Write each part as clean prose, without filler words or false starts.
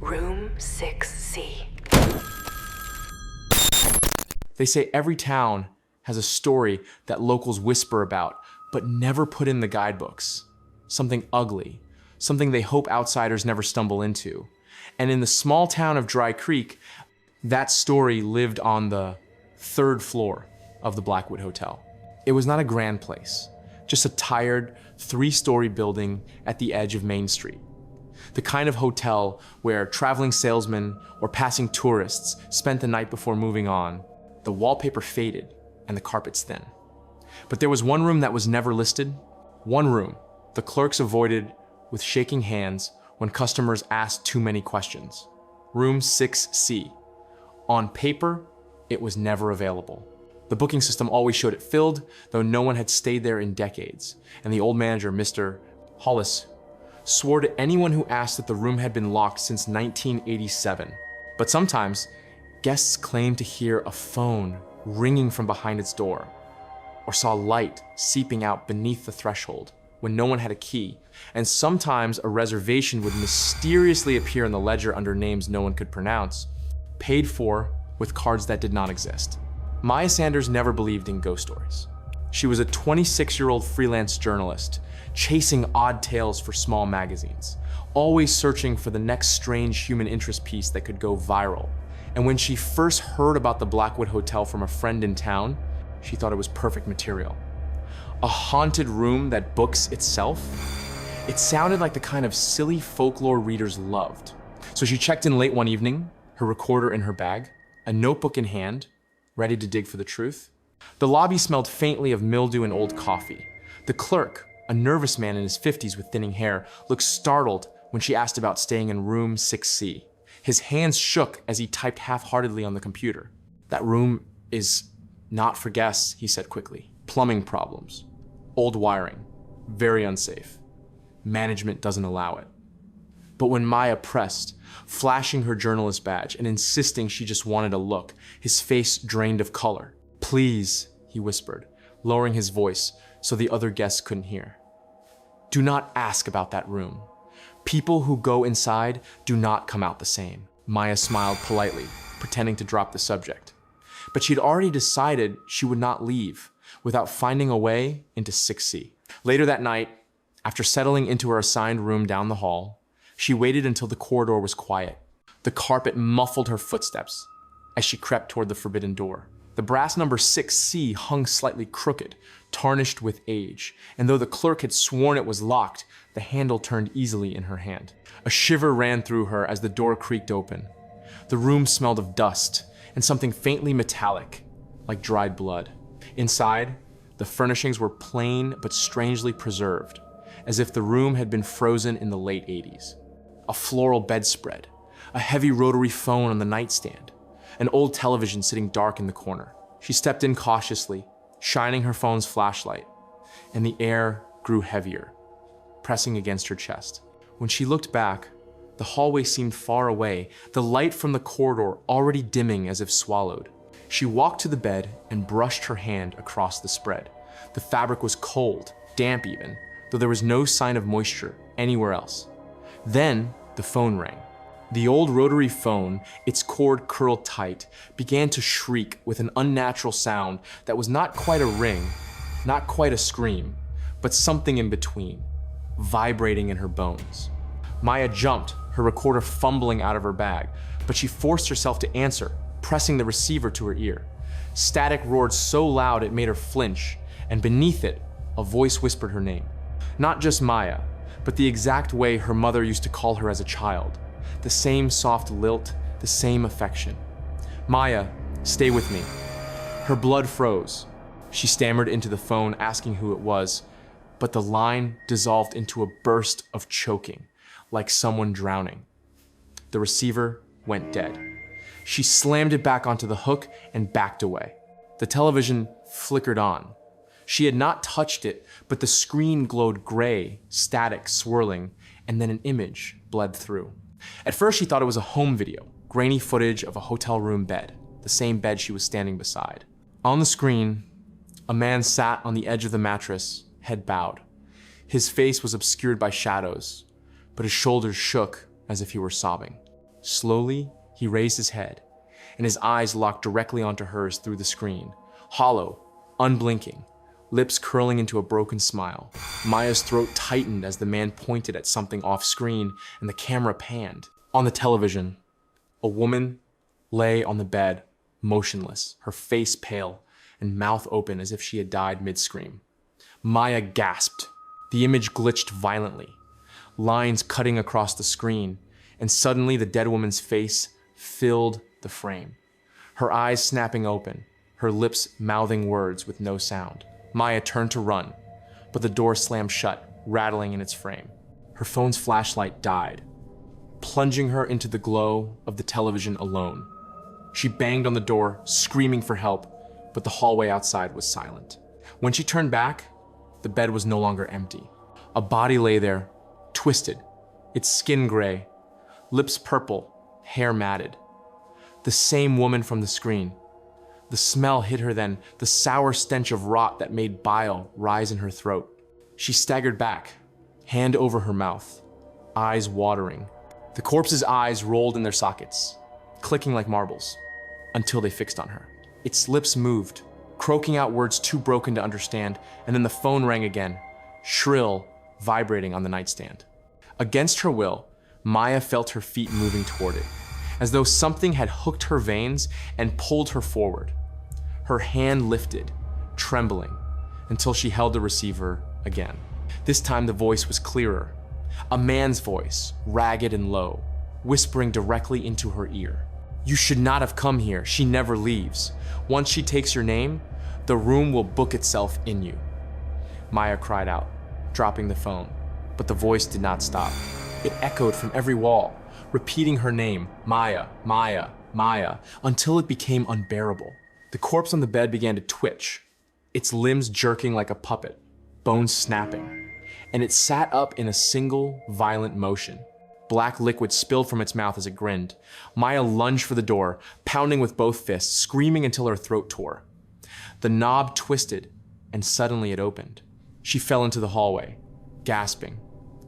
Room 6C. They say every town has a story that locals whisper about, but never put in the guidebooks. Something ugly, something they hope outsiders never stumble into. And in the small town of Dry Creek, that story lived on the 3rd floor of the Blackwood Hotel. It was not a grand place, just a tired 3-story building at the edge of Main Street. The kind of hotel where traveling salesmen or passing tourists spent the night before moving on. The wallpaper faded and the carpets thin. But there was one room that was never listed. One room the clerks avoided with shaking hands when customers asked too many questions. Room 6C. On paper, it was never available. The booking system always showed it filled, though no one had stayed there in decades, and the old manager, Mr. Hollis, swore to anyone who asked that the room had been locked since 1987. But sometimes, guests claimed to hear a phone ringing from behind its door, or saw light seeping out beneath the threshold when no one had a key, and sometimes a reservation would mysteriously appear in the ledger under names no one could pronounce, paid for with cards that did not exist. Maya Sanders never believed in ghost stories. She was a 26-year-old freelance journalist, chasing odd tales for small magazines, always searching for the next strange human interest piece that could go viral. And when she first heard about the Blackwood Hotel from a friend in town, she thought it was perfect material. A haunted room that books itself? It sounded like the kind of silly folklore readers loved. So she checked in late one evening, her recorder in her bag, a notebook in hand, ready to dig for the truth. The lobby smelled faintly of mildew and old coffee. The clerk, a nervous man in his 50s with thinning hair, looked startled when she asked about staying in room 6C. His hands shook as he typed half-heartedly on the computer. That room is not for guests, he said quickly. Plumbing problems, old wiring, very unsafe. Management doesn't allow it. But when Maya pressed, flashing her journalist badge and insisting she just wanted a look, his face drained of color. Please, he whispered, lowering his voice so the other guests couldn't hear. Do not ask about that room. People who go inside do not come out the same. Maya smiled politely, pretending to drop the subject. But she'd already decided she would not leave without finding a way into 6C. Later that night, after settling into her assigned room down the hall, she waited until the corridor was quiet. The carpet muffled her footsteps as she crept toward the forbidden door. The brass number 6C hung slightly crooked, tarnished with age, and though the clerk had sworn it was locked, the handle turned easily in her hand. A shiver ran through her as the door creaked open. The room smelled of dust and something faintly metallic, like dried blood. Inside, the furnishings were plain but strangely preserved, as if the room had been frozen in the late 80s. A floral bedspread, a heavy rotary phone on the nightstand, an old television sitting dark in the corner. She stepped in cautiously, shining her phone's flashlight, and the air grew heavier, pressing against her chest. When she looked back, the hallway seemed far away, the light from the corridor already dimming as if swallowed. She walked to the bed and brushed her hand across the spread. The fabric was cold, damp even, though there was no sign of moisture anywhere else. Then the phone rang. The old rotary phone, its cord curled tight, began to shriek with an unnatural sound that was not quite a ring, not quite a scream, but something in between, vibrating in her bones. Maya jumped, her recorder fumbling out of her bag, but she forced herself to answer, pressing the receiver to her ear. Static roared so loud it made her flinch, and beneath it, a voice whispered her name. Not just Maya, but the exact way her mother used to call her as a child. The same soft lilt, the same affection. Maya, stay with me. Her blood froze. She stammered into the phone asking who it was, but the line dissolved into a burst of choking, like someone drowning. The receiver went dead. She slammed it back onto the hook and backed away. The television flickered on. She had not touched it, but the screen glowed gray, static, swirling, and then an image bled through. At first, she thought it was a home video, grainy footage of a hotel room bed, the same bed she was standing beside. On the screen, a man sat on the edge of the mattress, head bowed. His face was obscured by shadows, but his shoulders shook as if he were sobbing. Slowly, he raised his head, and his eyes locked directly onto hers through the screen, hollow, unblinking, lips curling into a broken smile. Maya's throat tightened as the man pointed at something off screen and the camera panned. On the television, a woman lay on the bed, motionless, her face pale and mouth open as if she had died mid-scream. Maya gasped. The image glitched violently, lines cutting across the screen, and suddenly the dead woman's face filled the frame. Her eyes snapping open, her lips mouthing words with no sound. Maya turned to run, but the door slammed shut, rattling in its frame. Her phone's flashlight died, plunging her into the glow of the television alone. She banged on the door, screaming for help, but the hallway outside was silent. When she turned back, the bed was no longer empty. A body lay there, twisted, its skin gray, lips purple, hair matted. The same woman from the screen. The smell hit her then, the sour stench of rot that made bile rise in her throat. She staggered back, hand over her mouth, eyes watering. The corpse's eyes rolled in their sockets, clicking like marbles, until they fixed on her. Its lips moved, croaking out words too broken to understand, and then the phone rang again, shrill, vibrating on the nightstand. Against her will, Maya felt her feet moving toward it, as though something had hooked her veins and pulled her forward. Her hand lifted, trembling, until she held the receiver again. This time the voice was clearer, a man's voice, ragged and low, whispering directly into her ear. "You should not have come here. She never leaves. Once she takes your name, the room will book itself in you." Maya cried out, dropping the phone, but the voice did not stop. It echoed from every wall, repeating her name, Maya, Maya, Maya, until it became unbearable. The corpse on the bed began to twitch, its limbs jerking like a puppet, bones snapping, and it sat up in a single, violent motion. Black liquid spilled from its mouth as it grinned. Maya lunged for the door, pounding with both fists, screaming until her throat tore. The knob twisted, and suddenly it opened. She fell into the hallway, gasping,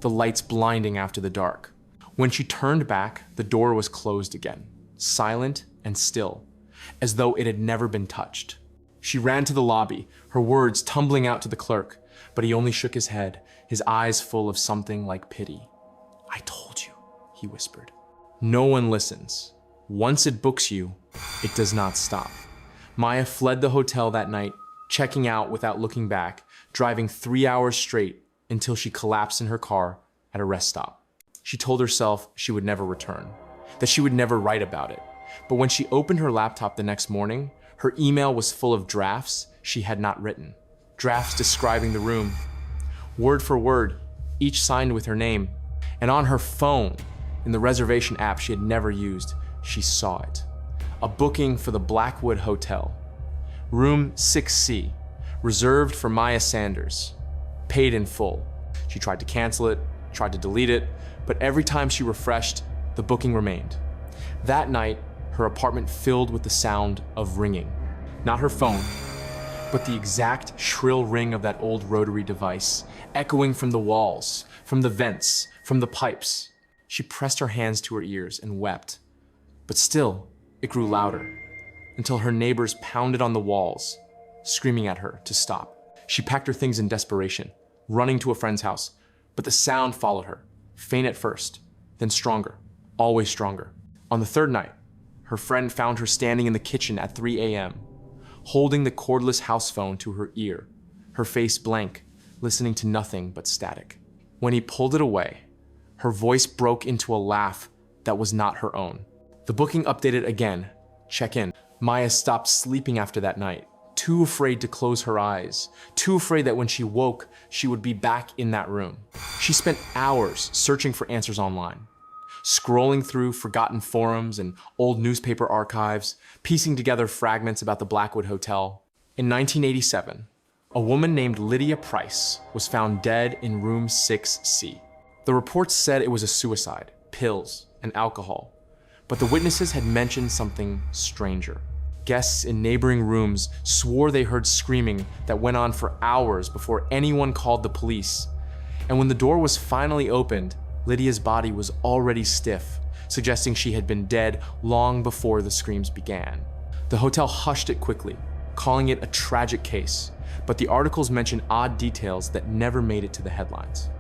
the lights blinding after the dark. When she turned back, the door was closed again, silent and still, as though it had never been touched. She ran to the lobby, her words tumbling out to the clerk, but he only shook his head, his eyes full of something like pity. "I told you," he whispered. No one listens. Once it books you, it does not stop. Maya fled the hotel that night, checking out without looking back, driving 3 hours straight until she collapsed in her car at a rest stop. She told herself she would never return, that she would never write about it. But when she opened her laptop the next morning, her email was full of drafts she had not written. Drafts describing the room, word for word, each signed with her name. And on her phone, in the reservation app she had never used, she saw it. A booking for the Blackwood Hotel. Room 6C, reserved for Maya Sanders. Paid in full. She tried to cancel it, tried to delete it, but every time she refreshed, the booking remained. That night, her apartment filled with the sound of ringing. Not her phone, but the exact shrill ring of that old rotary device, echoing from the walls, from the vents, from the pipes. She pressed her hands to her ears and wept. But still, it grew louder, until her neighbors pounded on the walls, screaming at her to stop. She packed her things in desperation, running to a friend's house, but the sound followed her, faint at first, then stronger, always stronger. On the third night, her friend found her standing in the kitchen at 3 a.m., holding the cordless house phone to her ear, her face blank, listening to nothing but static. When he pulled it away, her voice broke into a laugh that was not her own. The booking updated again. Check in. Maya stopped sleeping after that night, too afraid to close her eyes, too afraid that when she woke, she would be back in that room. She spent hours searching for answers online, scrolling through forgotten forums and old newspaper archives, piecing together fragments about the Blackwood Hotel. In 1987, a woman named Lydia Price was found dead in room 6C. The reports said it was a suicide, pills, and alcohol, but the witnesses had mentioned something stranger. Guests in neighboring rooms swore they heard screaming that went on for hours before anyone called the police. And when the door was finally opened, Lydia's body was already stiff, suggesting she had been dead long before the screams began. The hotel hushed it quickly, calling it a tragic case, but the articles mentioned odd details that never made it to the headlines.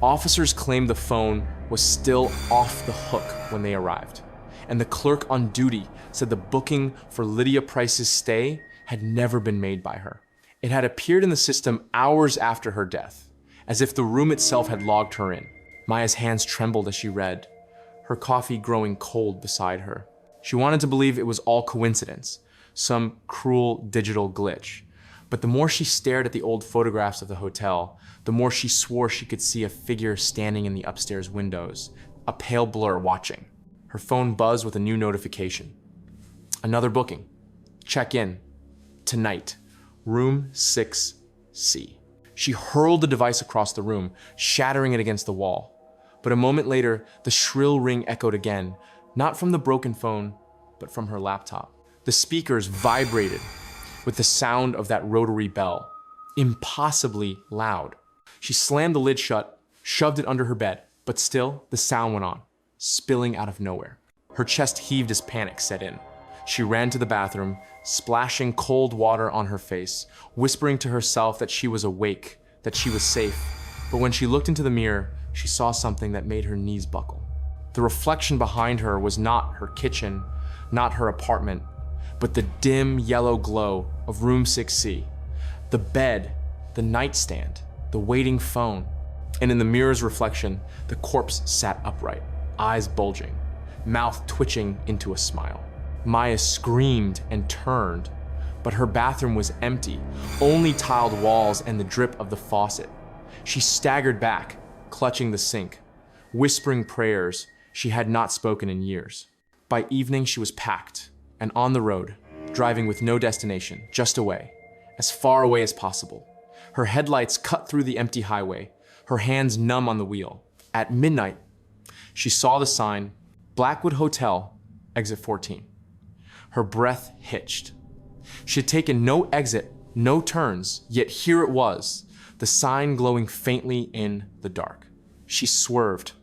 Officers claimed the phone was still off the hook when they arrived, and the clerk on duty said the booking for Lydia Price's stay had never been made by her. It had appeared in the system hours after her death, as if the room itself had logged her in. Maya's hands trembled as she read, her coffee growing cold beside her. She wanted to believe it was all coincidence, some cruel digital glitch. But the more she stared at the old photographs of the hotel, the more she swore she could see a figure standing in the upstairs windows, a pale blur watching. Her phone buzzed with a new notification. Another booking. Check in. Tonight. Room 6C. She hurled the device across the room, shattering it against the wall. But a moment later, the shrill ring echoed again, not from the broken phone, but from her laptop. The speakers vibrated with the sound of that rotary bell, impossibly loud. She slammed the lid shut, shoved it under her bed, but still, the sound went on, spilling out of nowhere. Her chest heaved as panic set in. She ran to the bathroom, splashing cold water on her face, whispering to herself that she was awake, that she was safe. But when she looked into the mirror, she saw something that made her knees buckle. The reflection behind her was not her kitchen, not her apartment, but the dim yellow glow of room 6C. The bed, the nightstand, the waiting phone. And in the mirror's reflection, the corpse sat upright, eyes bulging, mouth twitching into a smile. Maya screamed and turned, but her bathroom was empty, only tiled walls and the drip of the faucet. She staggered back, clutching the sink, whispering prayers she had not spoken in years. By evening, she was packed and on the road, driving with no destination, just away, as far away as possible. Her headlights cut through the empty highway, her hands numb on the wheel. At midnight, she saw the sign, Blackwood Hotel, exit 14. Her breath hitched. She had taken no exit, no turns, yet here it was, the sign glowing faintly in the dark. She swerved,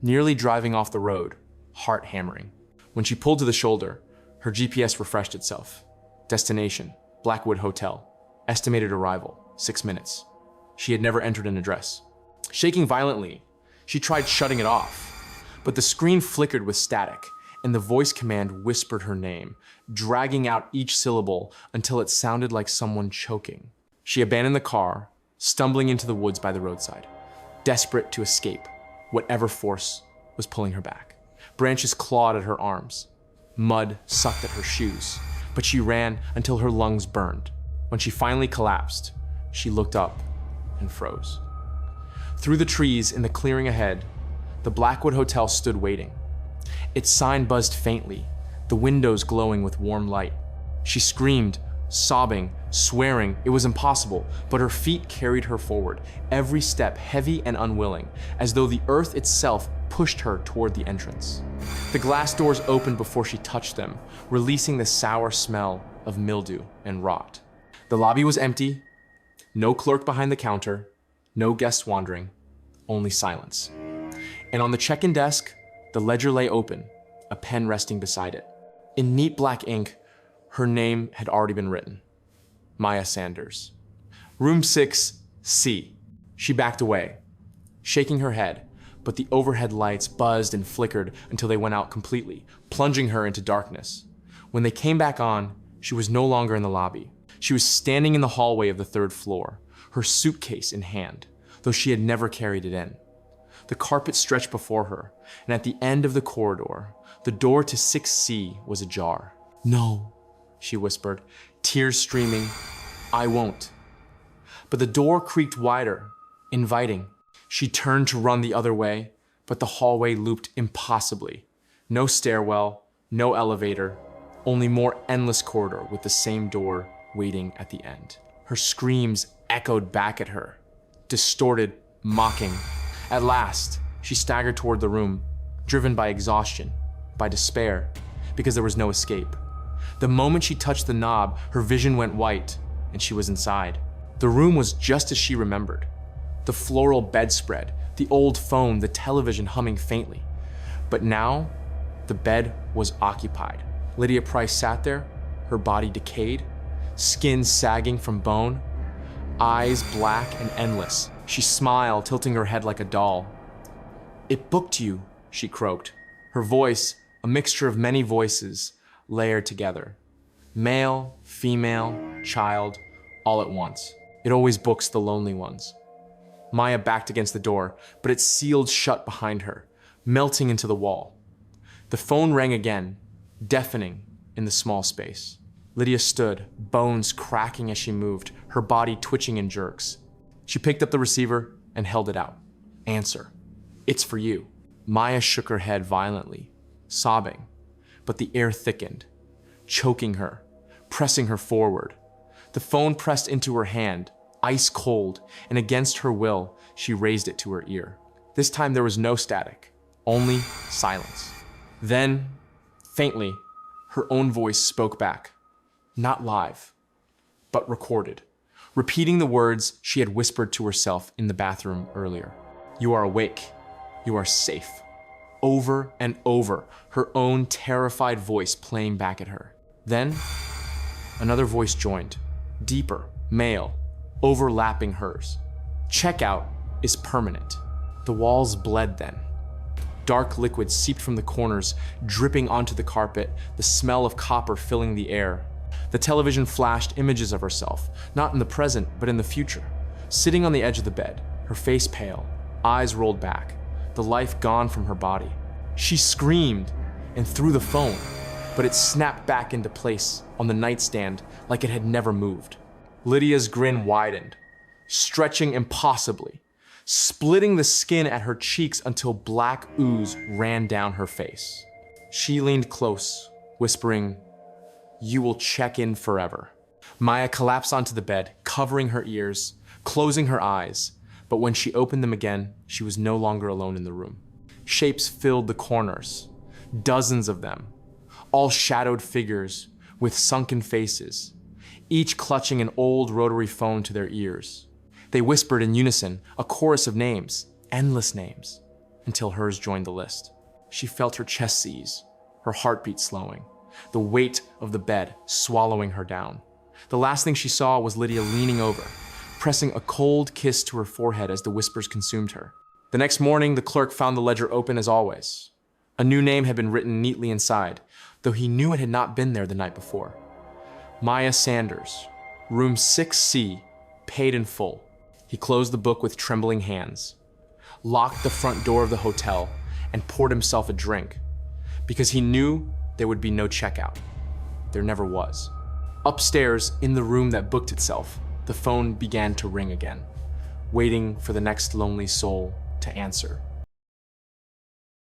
nearly driving off the road, heart hammering. When she pulled to the shoulder, her GPS refreshed itself. Destination, Blackwood Hotel. Estimated arrival, 6 minutes. She had never entered an address. Shaking violently, she tried shutting it off, but the screen flickered with static, and the voice command whispered her name, dragging out each syllable until it sounded like someone choking. She abandoned the car, stumbling into the woods by the roadside, desperate to escape whatever force was pulling her back. Branches clawed at her arms. Mud sucked at her shoes, but she ran until her lungs burned. When she finally collapsed, she looked up and froze. Through the trees in the clearing ahead, the Blackwood Hotel stood waiting. Its sign buzzed faintly, the windows glowing with warm light. She screamed, sobbing, swearing it was impossible, but her feet carried her forward, every step heavy and unwilling, as though the earth itself pushed her toward the entrance. The glass doors opened before she touched them, releasing the sour smell of mildew and rot. The lobby was empty, no clerk behind the counter, no guests wandering, only silence. And on the check-in desk, the ledger lay open, a pen resting beside it. In neat black ink, her name had already been written. Maya Sanders. Room 6C. She backed away, shaking her head, but the overhead lights buzzed and flickered until they went out completely, plunging her into darkness. When they came back on, she was no longer in the lobby. She was standing in the hallway of the 3rd floor, her suitcase in hand, though she had never carried it in. The carpet stretched before her, and at the end of the corridor, the door to 6C was ajar. "No," she whispered, tears streaming. "I won't." But the door creaked wider, inviting. She turned to run the other way, but the hallway looped impossibly. No stairwell, no elevator, only more endless corridor with the same door waiting at the end. Her screams echoed back at her, distorted, mocking. At last, she staggered toward the room, driven by exhaustion, by despair, because there was no escape. The moment she touched the knob, her vision went white, and she was inside. The room was just as she remembered. The floral bedspread, the old phone, the television humming faintly. But now, The bed was occupied. Lydia Price sat there, her body decayed, skin sagging from bone, eyes black and endless. She smiled, tilting her head like a doll. "It booked you," she croaked. Her voice, a mixture of many voices, layered together. Male, female, child, all at once. It always books the lonely ones. Maya backed against the door, but it sealed shut behind her, melting into the wall. The phone rang again, deafening in the small space. Lydia stood, bones cracking as she moved, her body twitching in jerks. She picked up the receiver and held it out. "Answer. It's for you." Maya shook her head violently, sobbing, but the air thickened, choking her, pressing her forward. The phone pressed into her hand, ice cold, and against her will, she raised it to her ear. This time there was no static, only silence. Then, faintly, her own voice spoke back. Not live, but recorded, repeating the words she had whispered to herself in the bathroom earlier. "You are awake. You are safe." Over and over, her own terrified voice playing back at her. Then, another voice joined, deeper, male, overlapping hers. "Checkout is permanent." The walls bled then. Dark liquid seeped from the corners, dripping onto the carpet, the smell of copper filling the air. The television flashed images of herself, not in the present, but in the future, sitting on the edge of the bed, her face pale, eyes rolled back, the life gone from her body. She screamed and threw the phone, but it snapped back into place on the nightstand like it had never moved. Lydia's grin widened, stretching impossibly, splitting the skin at her cheeks until black ooze ran down her face. She leaned close, whispering, "You will check in forever." Maya collapsed onto the bed, covering her ears, closing her eyes, but when she opened them again, she was no longer alone in the room. Shapes filled the corners, dozens of them, all shadowed figures with sunken faces, each clutching an old rotary phone to their ears. They whispered in unison, a chorus of names, endless names, until hers joined the list. She felt her chest seize, her heartbeat slowing, the weight of the bed swallowing her down. The last thing she saw was Lydia leaning over, pressing a cold kiss to her forehead as the whispers consumed her. The next morning, the clerk found the ledger open as always. A new name had been written neatly inside, though he knew it had not been there the night before. Maya Sanders, room 6C, paid in full. He closed the book with trembling hands, locked the front door of the hotel, and poured himself a drink, because he knew there would be no checkout. There never was. Upstairs, in the room that booked itself, the phone began to ring again, waiting for the next lonely soul to answer.